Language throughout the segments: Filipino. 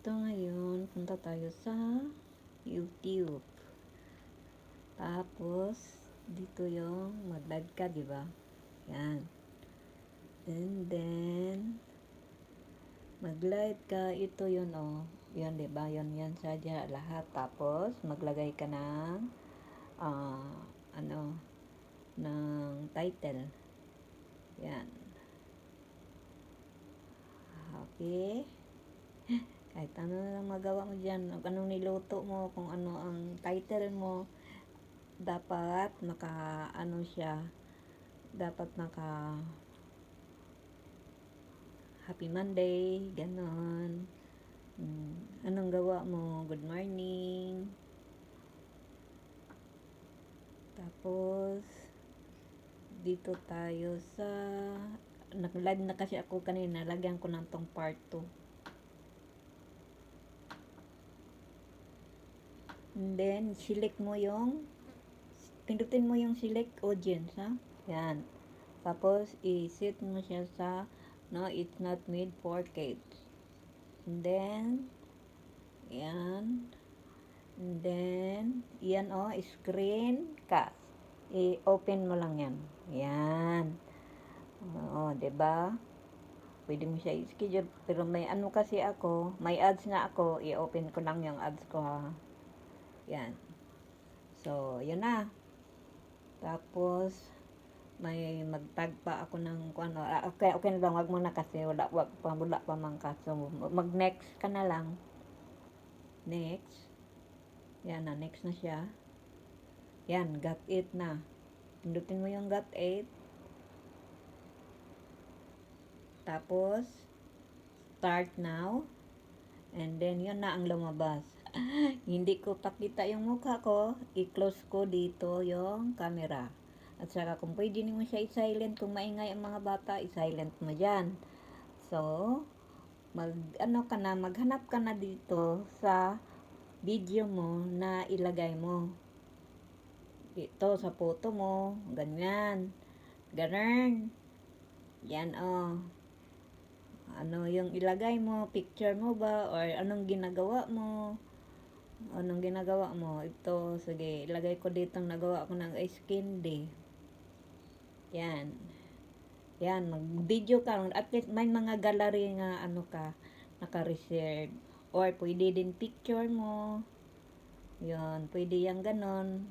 Ito ngayon, punta tayo sa YouTube. Tapos, dito yung mag-live ka, di ba? Yan. And then, mag-live ka, ito yun, oh. Yan, di ba? Yan sadya lahat. Tapos, maglagay ka ng, ng title. Yan. Okay. Kahit ano na lang magawa mo dyan, anong niluto mo, kung ano ang title mo, dapat dapat Happy Monday, ganon. Anong gawa mo, good morning. Tapos, dito tayo sa, nag-live na kasi ako kanina, lagyan ko ng tong part 2. And then, pindutin mo yung select audience, ha? Yan. Tapos, i-set mo siya sa, no, it's not made for kids. And then, yan. And then, yan, oh, screencast. I-open mo lang yan. Yan. Oo, diba? Pwede mo siya i-schedule. Pero may ano kasi ako, may ads nga ako, i-open ko lang yung ads ko, ha? Yan. So, yun na. Tapos, may mag-tag pa ako ng ano. Okay na lang. Wag mo na kasi. Wala pa man ka. So, mag-next ka na lang. Next. Yan na. Next na siya. Yan. Got it na. Pindutin mo yung got it. Tapos, start now. And then, yun na ang lumabas. Hindi ko pakita yung mukha ko. I-close ko dito yung camera. At saka kung pwede mo siya i-silent, kung maingay ang mga bata, i-silent mo dyan. So, maghanap ka na dito sa video mo na ilagay mo. Ito, sa photo mo. Ganyan. Ganun. Yan, oh. Ano yung ilagay mo? Picture mo ba? Or anong ginagawa mo? Ito, sige, ilagay ko dito nagawa ko ng ice candy. Yan. Yan, mag-video ka. At least may mga gallery nga naka-reserve. Or pwede din picture mo. Yan, pwede yan ganon.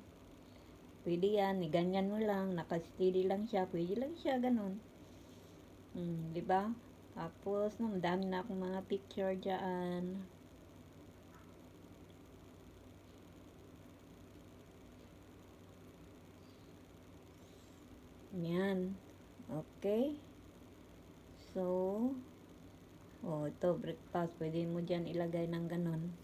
Pwede yan, ganyan mo lang, naka-steady lang siya. Pwede lang siya ganon. Diba? Tapos, madami na akong mga picture dyan. Yan. Okay. So, ito, breakfast. Pwede mo dyan ilagay ng ganon.